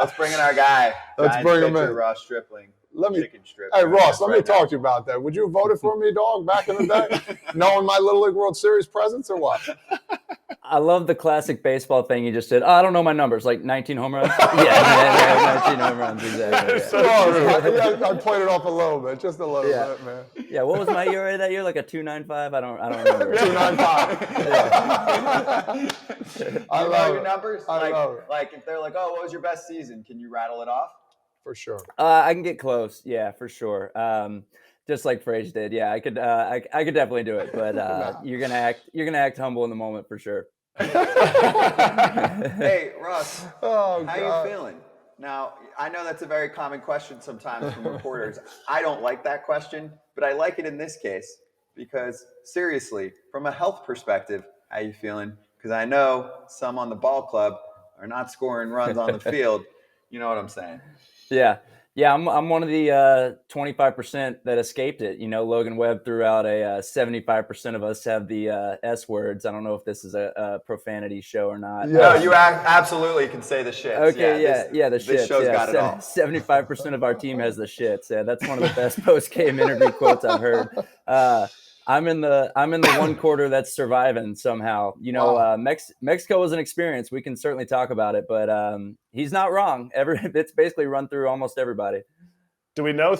Let's bring in our guy. Let's bring him in. Ross Stripling. Chicken strip. Hey, Ross, let me talk to you about that. Would you have voted for me, dog, back in the day? Knowing my Little League World Series presence or what? I love the classic baseball thing you just did. Oh, I don't know my numbers, like 19 home runs. Yeah, 19 home runs, exactly. I played it off a little bit, just a little bit, man. Yeah, what was my ERA that year? Like a 2.95? I don't remember. 2.95. I love your numbers. Like if they're like, oh, what was your best season? Can you rattle it off? For sure. I can get close. Yeah, for sure. Just like Frage did. Yeah, I could. I could definitely do it. But you're gonna act humble in the moment for sure. Hey, Russ. How you feeling? Now, I know that's a very common question sometimes from reporters. I don't like that question, but I like it in this case because seriously, from a health perspective, how you feeling? Because I know some on the ball club are not scoring runs on the field. You know what I'm saying? Yeah. I'm one of the 25% that escaped it. You know, Logan Webb threw out a 75% of us have the S words. I don't know if this is a profanity show or not. Yeah. No, you absolutely can say the shits. Okay, the shits. This show's got it all. 75% of our team has the shits. Yeah, that's one of the best post-game interview quotes I've heard. I'm in the one quarter that's surviving somehow. You know, Mexico was an experience. We can certainly talk about it, but he's not wrong. It's basically run through almost everybody. Do we know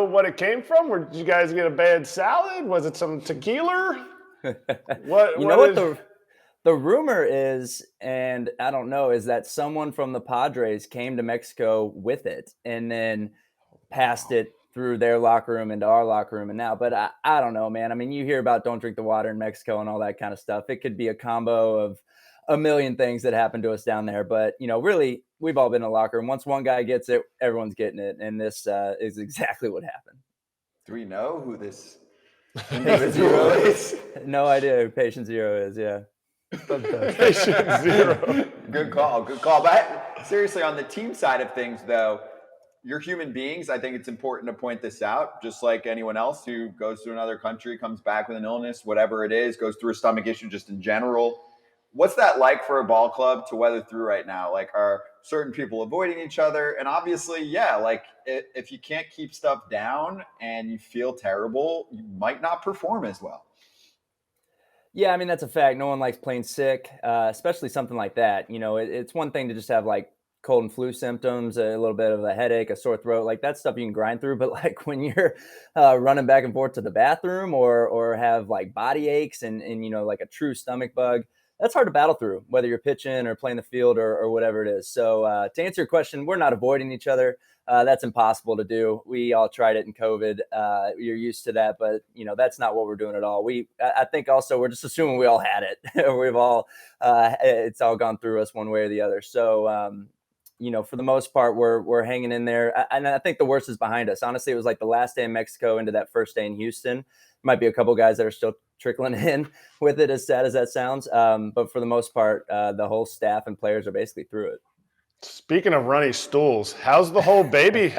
what it came from? Or did you guys get a bad salad? Was it some tequila? The rumor is, and I don't know, is that someone from the Padres came to Mexico with it and then passed it through their locker room into our locker room. And now, but I don't know, man. I mean, you hear about don't drink the water in Mexico and all that kind of stuff. It could be a combo of a million things that happened to us down there. But, you know, really, we've all been in a locker room. Once one guy gets it, everyone's getting it. And this is exactly what happened. Do we know who this Zero is? No idea who Patient Zero is, yeah. Patient Zero. Good call. But seriously, on the team side of things, though, you're human beings. I think it's important to point this out, just like anyone else who goes to another country, comes back with an illness, whatever it is, goes through a stomach issue just in general. What's that like for a ball club to weather through right now? Like, are certain people avoiding each other? And obviously, like if you can't keep stuff down and you feel terrible, you might not perform as well. Yeah, I mean, that's a fact. No one likes playing sick, especially something like that. You know, it's one thing to just have like cold and flu symptoms, a little bit of a headache, a sore throat, like that stuff you can grind through. But like when you're running back and forth to the bathroom or have like body aches and, you know, like a true stomach bug, that's hard to battle through, whether you're pitching or playing the field or whatever it is. So to answer your question, we're not avoiding each other. That's impossible to do. We all tried it in COVID. You're used to that, but you know, that's not what we're doing at all. I think also we're just assuming we all had it. It's all gone through us one way or the other. So, you know, for the most part, we're hanging in there. And I think the worst is behind us. Honestly, it was like the last day in Mexico into that first day in Houston. Might be a couple guys that are still trickling in with it, as sad as that sounds. But for the most part, the whole staff and players are basically through it. Speaking of runny stools, how's the whole baby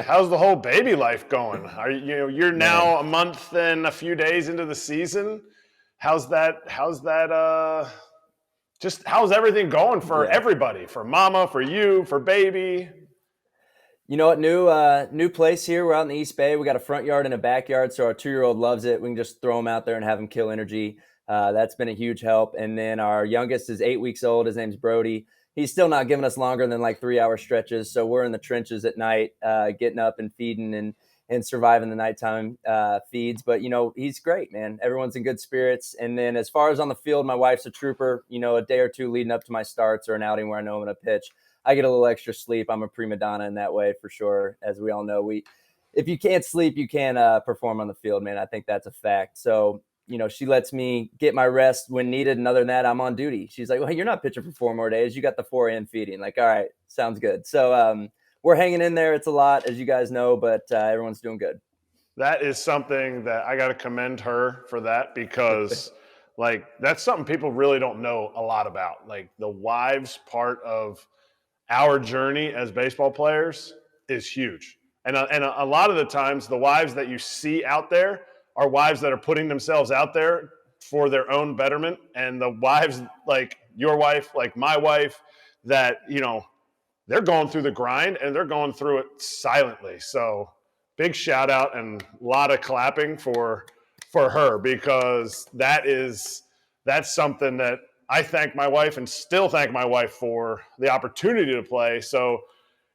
life going? You're now a month and a few days into the season. How's everything going for everybody? For mama, for you, for baby? You know what? New place here. We're out in the East Bay. We got a front yard and a backyard, so our 2-year-old loves it. We can just throw him out there and have him kill energy. That's been a huge help. And then our youngest is 8 weeks old. His name's Brody. He's still not giving us longer than like 3-hour stretches. So we're in the trenches at night, getting up and feeding and surviving the nighttime feeds. But, you know, he's great, man. Everyone's in good spirits. And then as far as on the field, my wife's a trooper. You know, a day or two leading up to my starts or an outing where I know I'm going to pitch, I get a little extra sleep. I'm a prima donna in that way for sure. As we all know, if you can't sleep, you can't perform on the field, man. I think that's a fact. So, you know, she lets me get my rest when needed. And other than that, I'm on duty. She's like, well, you're not pitching for 4 more days. You got the 4 a.m. feeding. Like, all right, sounds good. So we're hanging in there. It's a lot, as you guys know, but everyone's doing good. That is something that I got to commend her for that because like that's something people really don't know a lot about. Like the wives part of our journey as baseball players is huge. And a lot of the times the wives that you see out there are wives that are putting themselves out there for their own betterment. And the wives like your wife, like my wife, that, you know, they're going through the grind and they're going through it silently. So big shout out and a lot of clapping for her, because that's something that I thank my wife and still thank my wife for the opportunity to play. So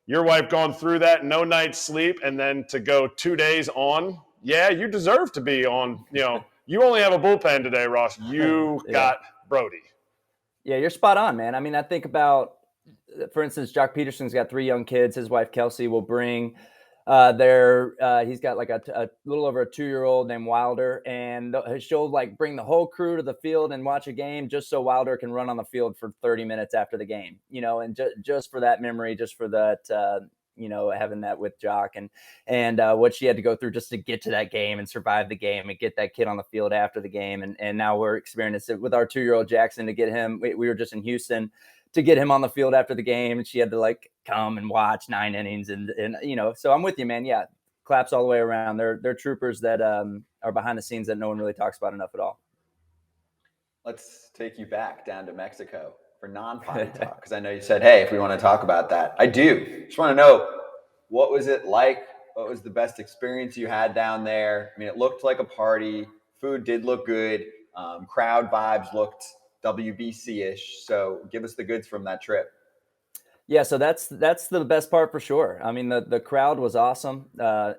your wife going through that, no night's sleep, and then to go 2 days on, yeah, you deserve to be on. You only have a bullpen today, Ross. You got Brody. Yeah, you're spot on, man. I mean, I think about, for instance, Jock Peterson's got 3 young kids. His wife, Kelsey, will bring he's got like a little over a 2-year-old named Wilder, and she'll like bring the whole crew to the field and watch a game just so Wilder can run on the field for 30 minutes after the game, and just for that memory, just for that, having that with Jock and what she had to go through just to get to that game and survive the game and get that kid on the field after the game. And now we're experiencing it with our 2-year-old Jackson to get him. We were just in Houston to get him on the field after the game, and she had to like come and watch 9 innings and so I'm with you, man. Yeah, claps all the way around. They're troopers that are behind the scenes that no one really talks about enough at all. Let's take you back down to Mexico for non-potty talk, because I know you said, hey, if we want to talk about that. I do. Just want to know, what was it like? What was the best experience you had down there? I mean, it looked like a party. Food did look good. Crowd vibes looked WBC-ish. So give us the goods from that trip. Yeah, so that's the best part for sure. I mean, the crowd was awesome.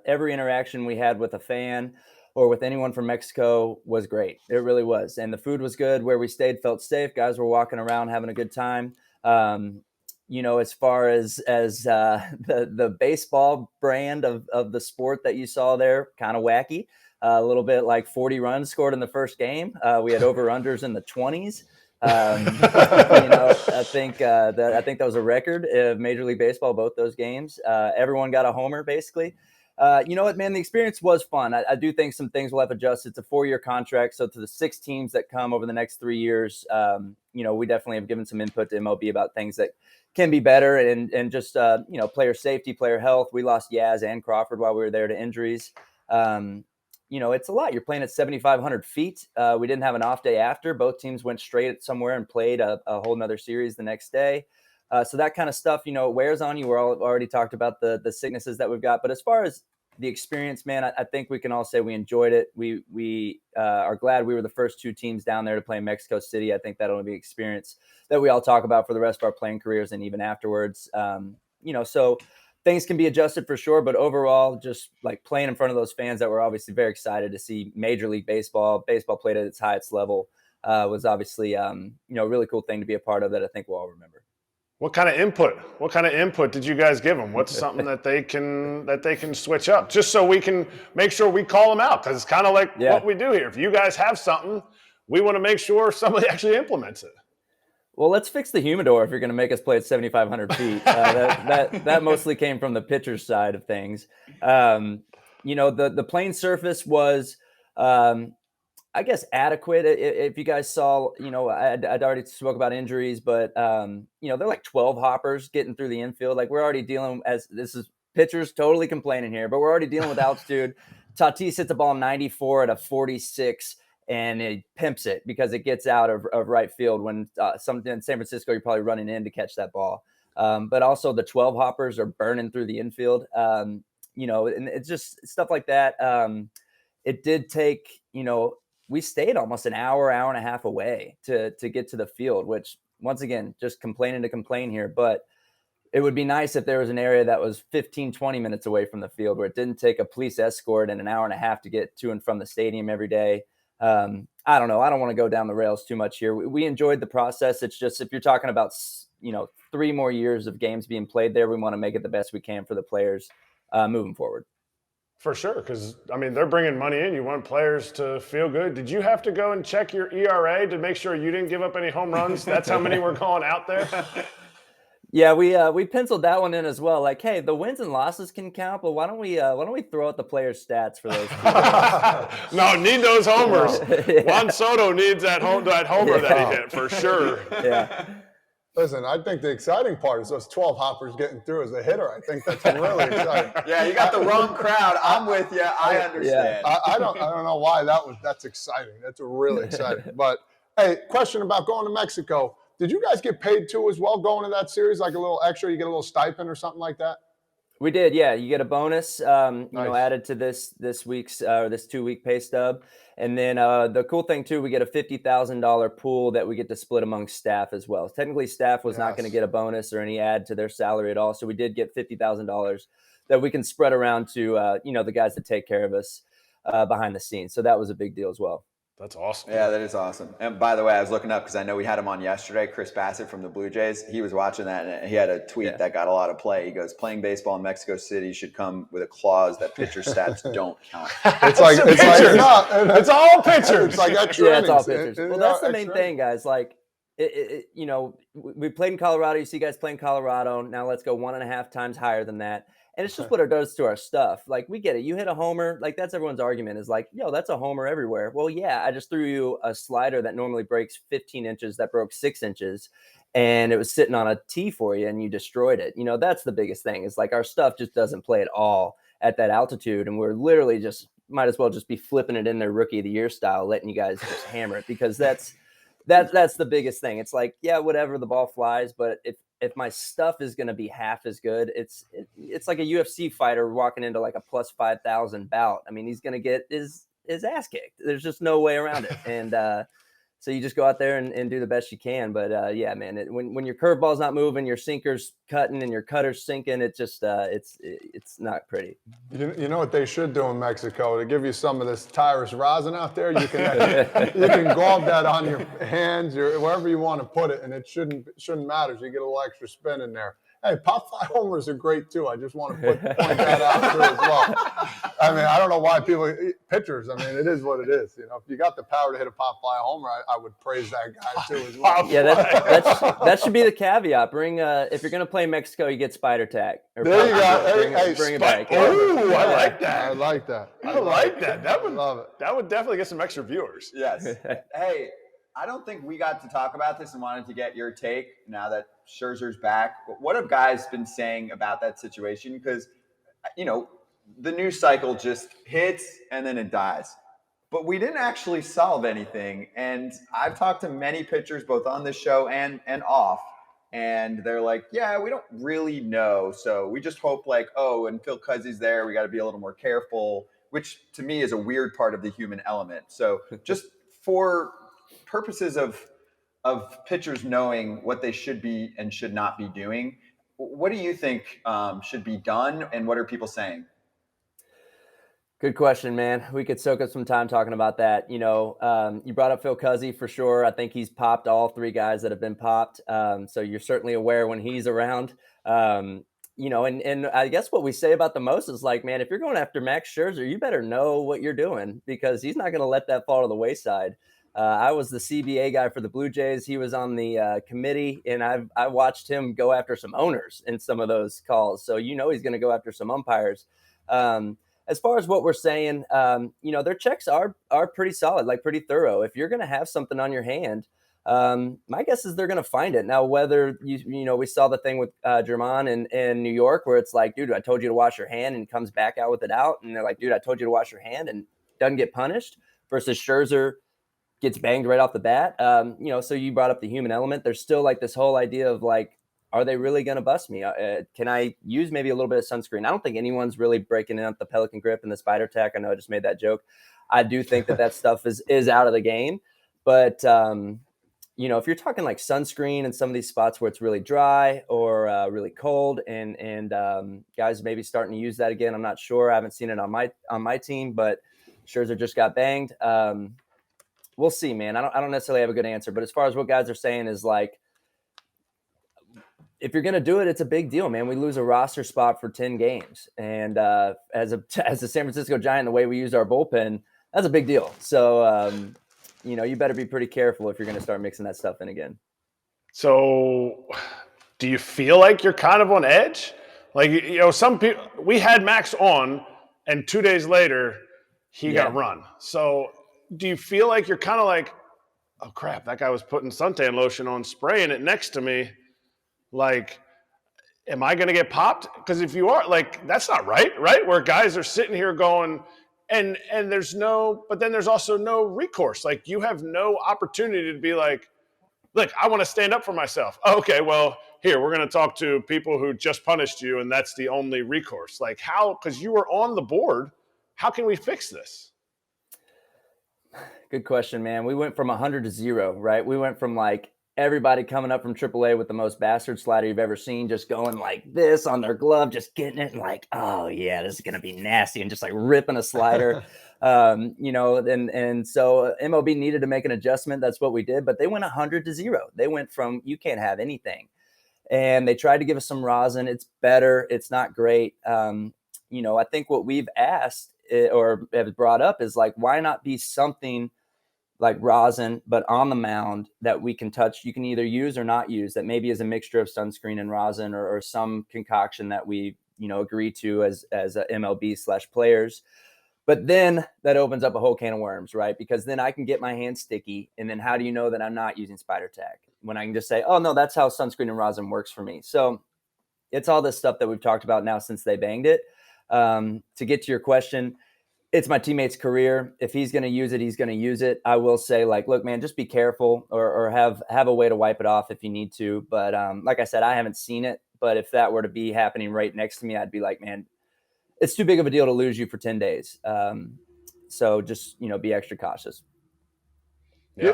Every interaction we had with a fan or with anyone from Mexico was great. It really was. And the food was good. Where we stayed felt safe. Guys were walking around having a good time. As far as the baseball brand of the sport that you saw there, kind of wacky. A little bit like 40 runs scored in the first game. We had over-unders in the 20s. I think that was a record of Major League Baseball, both those games. Everyone got a homer, basically. You know what, man? The experience was fun. I do think some things will have adjusted. It's a 4-year contract. So to the 6 teams that come over the next 3 years, we definitely have given some input to MLB about things that can be better and just, player safety, player health. We lost Yaz and Crawford while we were there to injuries. It's a lot. You're playing at 7,500 feet. We didn't have an off day after. Both teams went straight somewhere and played a whole nother series the next day. So that kind of stuff, wears on you. We're already talked about the sicknesses that we've got. But as far as the experience, man, I think we can all say we enjoyed it. We are glad we were the first 2 teams down there to play in Mexico City. I think that'll be an experience that we all talk about for the rest of our playing careers and even afterwards. So things can be adjusted for sure, but overall, just like playing in front of those fans that were obviously very excited to see Major League Baseball played at its highest level, was obviously, a really cool thing to be a part of that I think we'll all remember. What kind of input did you guys give them? What's something that they can switch up, just so we can make sure we call them out? Because it's kind of like what we do here. If you guys have something, we want to make sure somebody actually implements it. Well, let's fix the humidor if you're going to make us play at 7,500 feet. That mostly came from the pitcher's side of things. The playing surface was, I guess, adequate. If you guys saw, I'd already spoke about injuries, but, they're like 12 hoppers getting through the infield. Like, we're already dealing, as this is pitchers totally complaining here, but we're already dealing with altitude. Tatis hits the ball 94 at a 46. And it pimps it because it gets out of right field when something in San Francisco, you're probably running in to catch that ball. But also the 12 hoppers are burning through the infield, and it's just stuff like that. It did take, we stayed almost an hour and a half away to get to the field, which once again, just complaining to complain here, but it would be nice if there was an area that was 15, 20 minutes away from the field where it didn't take a police escort and an hour and a half to get to and from the stadium every day. I don't know. I don't want to go down the rails too much here. We enjoyed the process. It's just, if you're talking about, 3 more years of games being played there, we want to make it the best we can for the players moving forward. For sure. Because, they're bringing money in. You want players to feel good. Did you have to go and check your ERA to make sure you didn't give up any home runs? That's how many were going out there? Yeah, we penciled that one in as well. Like, hey, the wins and losses can count, but why don't we throw out the players' stats for those? No, need those homers. Yeah. Juan Soto needs that homer that he hit for sure. Yeah. Listen, I think the exciting part is those 12 hoppers getting through as a hitter. I think that's really exciting. Yeah, you got the wrong crowd. I'm with you. I understand. Yeah. I don't know why that's exciting. That's really exciting. But hey, question about going to Mexico. Did you guys get paid too as well going to that series? Like a little extra, you get a little stipend or something like that? We did, yeah. You get a bonus, Nice. added to this week's this 2-week pay stub, and then the cool thing too, we get a $50,000 pool that we get to split among staff as well. Technically, staff was not going to get a bonus or any add to their salary at all, so we did get $50,000 that we can spread around to the guys that take care of us behind the scenes. So that was a big deal as well. That's awesome. Yeah, that is awesome. And by the way, I was looking up because I know we had him on yesterday, Chris Bassett from the Blue Jays. He was watching that, and he had a tweet that got a lot of play. He goes, playing baseball in Mexico City should come with a clause that pitcher stats don't count. It's like it's all pitchers. It's like extra Yeah, it's all innings. pitchers. Well, that's the main thing, guys. Like, we played in Colorado. You see guys playing Colorado. Now let's go 1.5 times higher than that. And it's just what it does to our stuff. Like, we get it. You hit a homer. Like, that's everyone's argument is like, yo, that's a homer everywhere. Well, yeah, I just threw you a slider that normally breaks 15 inches that broke 6 inches. And it was sitting on a tee for you and you destroyed it. That's the biggest thing is like our stuff just doesn't play at all at that altitude. And we're literally just might as well just be flipping it in their rookie of the year style, letting you guys just hammer it because that's the biggest thing. It's like, yeah, whatever, the ball flies. But if my stuff is going to be half as good, it's like a UFC fighter walking into like a plus 5,000 bout. I mean, he's going to get his ass kicked. There's just no way around it. And so you just go out there and do the best you can. But yeah, man, when your curveball's not moving, your sinker's cutting and your cutter's sinking, it just it's not pretty. You know what they should do in Mexico to give you some of this Tyrus Rosin out there. You can glove that on your hands or wherever you want to put it, and it shouldn't matter. So you get a little extra spin in there. Hey, pop fly homers are great too. I just want to point that out too as well. I mean, I don't know why pitchers. I mean, it is what it is. If you got the power to hit a pop fly homer, I would praise that guy too as well. Yeah, that should be the caveat. Bring if you're gonna play in Mexico, you get spider tack. There you go. Bring it back. Ooh, I like that. I like that. I like that. That would love it. That would definitely get some extra viewers. Yes. Hey, I don't think we got to talk about this and wanted to get your take now that Scherzer's back. What have guys been saying about that situation? Because, the news cycle just hits and then it dies. But we didn't actually solve anything. And I've talked to many pitchers, both on this show and off, and they're like, yeah, we don't really know. So we just hope and Phil Cuzzy's there, we got to be a little more careful, which to me is a weird part of the human element. So just for purposes of pitchers knowing what they should be and should not be doing, what do you think should be done, and what are people saying? Good question, man. We could soak up some time talking about that. You brought up Phil Cuzzy for sure. I think he's popped all 3 guys that have been popped. So you're certainly aware when he's around. And I guess what we say about the most is like, man, if you're going after Max Scherzer, you better know what you're doing because he's not going to let that fall to the wayside. I was the CBA guy for the Blue Jays. He was on the committee, and I watched him go after some owners in some of those calls. So he's going to go after some umpires. As far as what we're saying, their checks are pretty solid, like pretty thorough. If you're going to have something on your hand, my guess is they're going to find it. Now, whether we saw the thing with Germán in New York where it's like, dude, I told you to wash your hand, and he comes back out with it out, and they're like, dude, I told you to wash your hand, and doesn't get punished. Versus Scherzer gets banged right off the bat. So you brought up the human element. There's still like this whole idea of like, are they really going to bust me? Can I use maybe a little bit of sunscreen? I don't think anyone's really breaking out the Pelican grip and the spider tack. I know I just made that joke. I do think that stuff is out of the game. But, if you're talking like sunscreen and some of these spots where it's really dry or really cold and guys maybe starting to use that again, I'm not sure. I haven't seen it on my team, but Scherzer just got banged. We'll see, man. I don't necessarily have a good answer. But as far as what guys are saying is like, if you're going to do it, it's a big deal, man. We lose a roster spot for 10 games. And as a San Francisco Giant, the way we use our bullpen, that's a big deal. So, you better be pretty careful if you're going to start mixing that stuff in again. So do you feel like you're kind of on edge? Like, some people – we had Max on, and 2 days later, he got run. So do you feel like you're kind of like, oh, crap, that guy was putting suntan lotion on, spraying it next to me. Like, am I going to get popped? Because if you are, like, that's not right? Where guys are sitting here going, and there's no, but then there's also no recourse. Like, you have no opportunity to be like, look, I want to stand up for myself. Okay, well, here, we're going to talk to people who just punished you, and that's the only recourse. Like, how, because you were on the board, how can we fix this? Good question, man. We went from 100 to 0, right? We went from like everybody coming up from AAA with the most bastard slider you've ever seen, just going like this on their glove, just getting it and like, oh yeah, this is gonna be nasty, and just like ripping a slider. And so MLB needed to make an adjustment. That's what we did, but they went 100 to 0. They went from you can't have anything, and they tried to give us some rosin. It's better. It's not great. I think what we've asked or have brought up is like, why not be something like rosin, but on the mound that we can touch, you can either use or not use, that maybe is a mixture of sunscreen and rosin, or some concoction that we, agree to as a MLB/players. But then that opens up a whole can of worms, right? Because then I can get my hands sticky. And then how do you know that I'm not using spider tack when I can just say, oh no, that's how sunscreen and rosin works for me. So it's all this stuff that we've talked about now since they banged it. To get to your question, it's my teammate's career. If he's going to use it, he's going to use it. I will say, like, look, man, just be careful, or have a way to wipe it off if you need to. But like I said, I haven't seen it. But if that were to be happening right next to me, I'd be like, man, it's too big of a deal to lose you for 10 days. So just, be extra cautious. Yeah.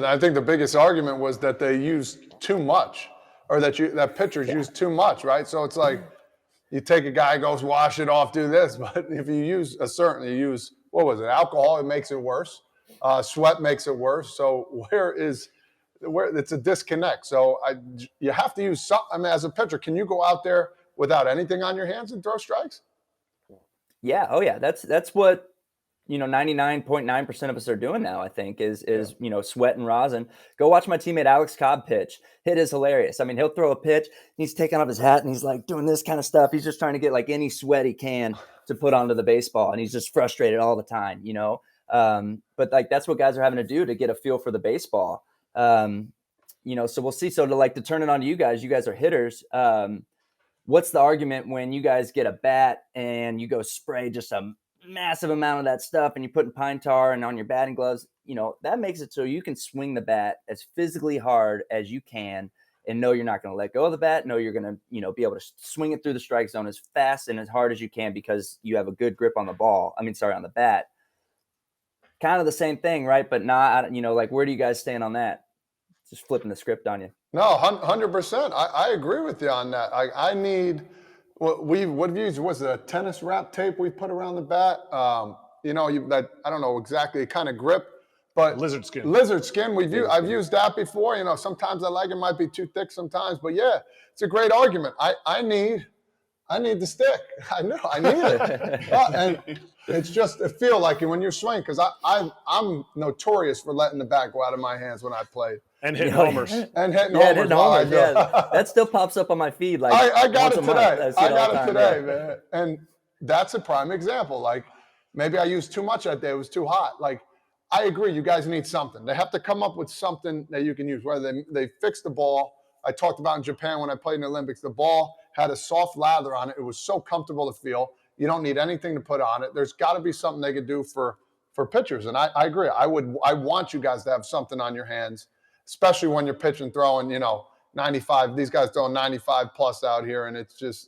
I think the biggest argument was that they used too much, or that pitchers used too much, right? So it's like, you take a guy, goes wash it off, do this. But if you use what was it, alcohol, it makes it worse. Sweat makes it worse. So where it's a disconnect. So you have to use some. I mean, as a pitcher, can you go out there without anything on your hands and throw strikes? Yeah. Oh yeah. That's what 99.9% of us are doing now, I think, is sweat and rosin. Go watch my teammate Alex Cobb pitch. Hit is hilarious. I mean, he'll throw a pitch, and he's taking off his hat, and he's like doing this kind of stuff. He's just trying to get like any sweat he can to put onto the baseball, and he's just frustrated all the time, But like that's what guys are having to do to get a feel for the baseball. So we'll see. So to turn it on to you guys are hitters. What's the argument when you guys get a bat and you go spray just a massive amount of that stuff, and you put in pine tar and on your batting gloves, that makes it so you can swing the bat as physically hard as you can and know you're not going to let go of the bat. Know you're going to, be able to swing it through the strike zone as fast and as hard as you can because you have a good grip on the on the bat. Kind of the same thing, right? But not, where do you guys stand on that? Just flipping the script on you. No, 100%. I agree with you on that. I need what we've used was a tennis wrap tape we put around the bat. That I don't know exactly kind of grip, but lizard skin. I've used that before. Sometimes I like it might be too thick sometimes, but yeah, it's a great argument. I need the stick. I know I need it, and it's just a feel like it when you're swinging because I'm notorious for letting the bat go out of my hands when I played. And hitting homers. And hitting homers. Yeah, that still pops up on my feed. Like I got it today. I got it today, man. And that's a prime example. Like maybe I used too much that day. It was too hot. Like I agree. You guys need something. They have to come up with something that you can use. Whether they fix the ball. I talked about in Japan when I played in the Olympics. The ball had a soft lather on it. It was so comfortable to feel. You don't need anything to put on it. There's got to be something they could do for pitchers. And I agree. I want you guys to have something on your hands. Especially when you're pitching, throwing, 95. These guys throwing 95 plus out here, and it's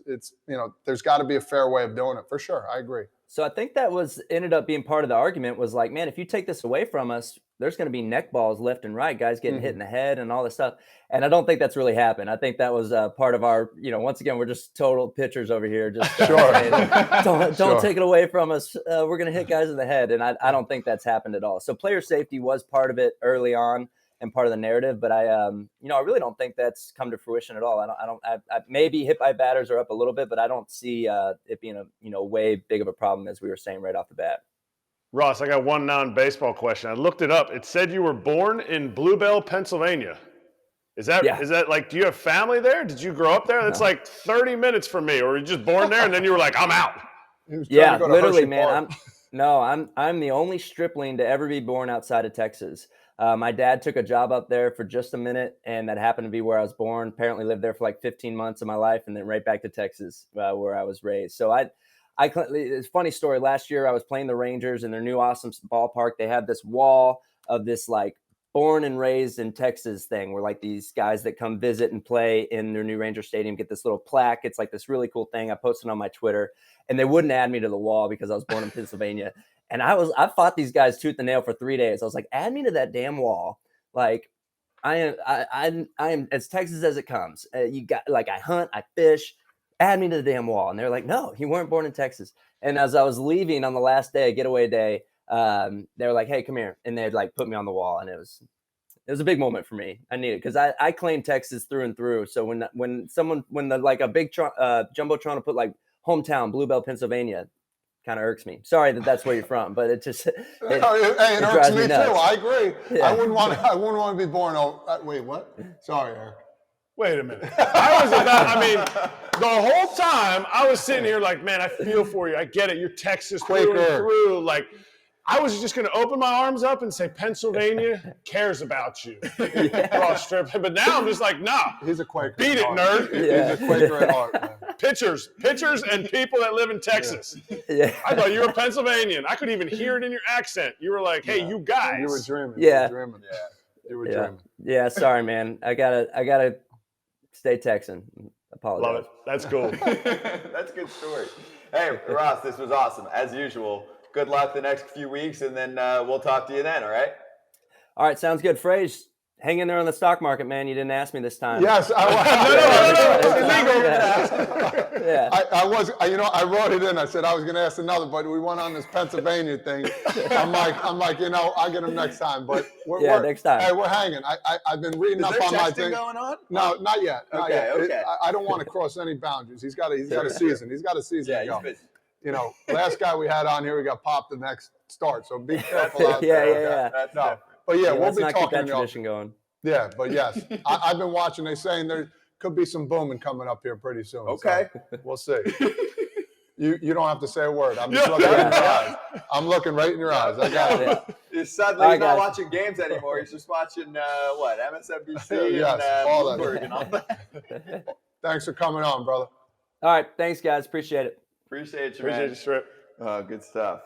there's got to be a fair way of doing it for sure. I agree. So I think that ended up being part of the argument was like, man, if you take this away from us, there's going to be neck balls left and right, guys getting hit in the head and all this stuff. And I don't think that's really happened. I think that was part of our, once again, we're just total pitchers over here. Just don't take it away from us. We're going to hit guys in the head, and I don't think that's happened at all. So player safety was part of it early on and part of the narrative, but I really don't think that's come to fruition at all. I maybe hit by batters are up a little bit, but I don't see it being a way big of a problem as we were saying right off the bat. Ross, I got one non-baseball question. I looked it up. It said you were born in Bluebell, Pennsylvania. Is that like, do you have family there? Did you grow up there? That's like 30 minutes from me, or were you just born there and then you were like, I'm out? Yeah, literally, man. I'm the only stripling to ever be born outside of Texas. My dad took a job up there for just a minute, and that happened to be where I was born. Apparently lived there for like 15 months of my life, and then right back to Texas, where I was raised. So it's a funny story. Last year I was playing the Rangers in their new awesome ballpark. They had this wall of this like born and raised in Texas thing where like these guys that come visit and play in their new Ranger Stadium get this little plaque. It's like this really cool thing. I posted on my Twitter, and they wouldn't add me to the wall because I was born in Pennsylvania. And I fought these guys tooth and nail for 3 days. I was like, add me to that damn wall. Like I am as Texas as it comes. You got like, I hunt, I fish, add me to the damn wall. And they're like, no, you weren't born in Texas. And as I was leaving on the last day, getaway day, they were like, hey, come here. And they'd like put me on the wall. And it was a big moment for me. I need it because I claim Texas through and through. So when the like a big jumbotron to put like hometown, Bluebell, Pennsylvania, kind of irks me. Sorry that's where you're from, but it just it irks me too. I agree. Yeah. I wouldn't want to be born. Wait, what? Sorry, Eric. Wait a minute. I mean, the whole time I was sitting here like, man, I feel for you. I get it. You're Texas through and through. Like, I was just going to open my arms up and say, Pennsylvania cares about you. Ross Stripling. But now I'm just like, nah. He's a Quaker. Beat it, nerd. Yeah. He's a Quaker at heart, man. Pitchers and people that live in Texas. Yeah. I thought you were Pennsylvanian. I could even hear it in your accent. You were like, hey, you guys. You were dreaming. Yeah. You were dreaming. You were Yeah. dreaming. Yeah, sorry, man. I gotta stay Texan. Apologize. Love it. That's cool. That's a good story. Hey, Ross, this was awesome. As usual, good luck the next few weeks, and then we'll talk to you then, all right? All right, sounds good. Phrase, hang in there on the stock market, man. You didn't ask me this time. Yes, No. Yeah. I wrote it in. I said I was going to ask another, but we went on this Pennsylvania thing. I'm like, I'll get him next time. But next time. Hey, we're hanging. I've been reading up on my thing. Going on? No, not yet. Not yet. Okay. I don't want to cross any boundaries. He's got a season. He's got a season to go. You know, last guy we had on here, we got popped the next start. So be careful out there. Yeah. That's no. But yeah, we'll let's be not keep talking. that tradition going. Yeah, but yes, I've been watching. They're saying there could be some booming coming up here pretty soon. Okay. So we'll see. You don't have to say a word. I'm just looking right in your eyes. I'm looking right in your eyes. I got it. He's suddenly he's not watching games anymore. He's just watching MSNBC Yes, and all that. Bloomberg and all that. Thanks for coming on, brother. All right, thanks, guys. Appreciate it. Appreciate you, Appreciate man. you, Strip. Good stuff.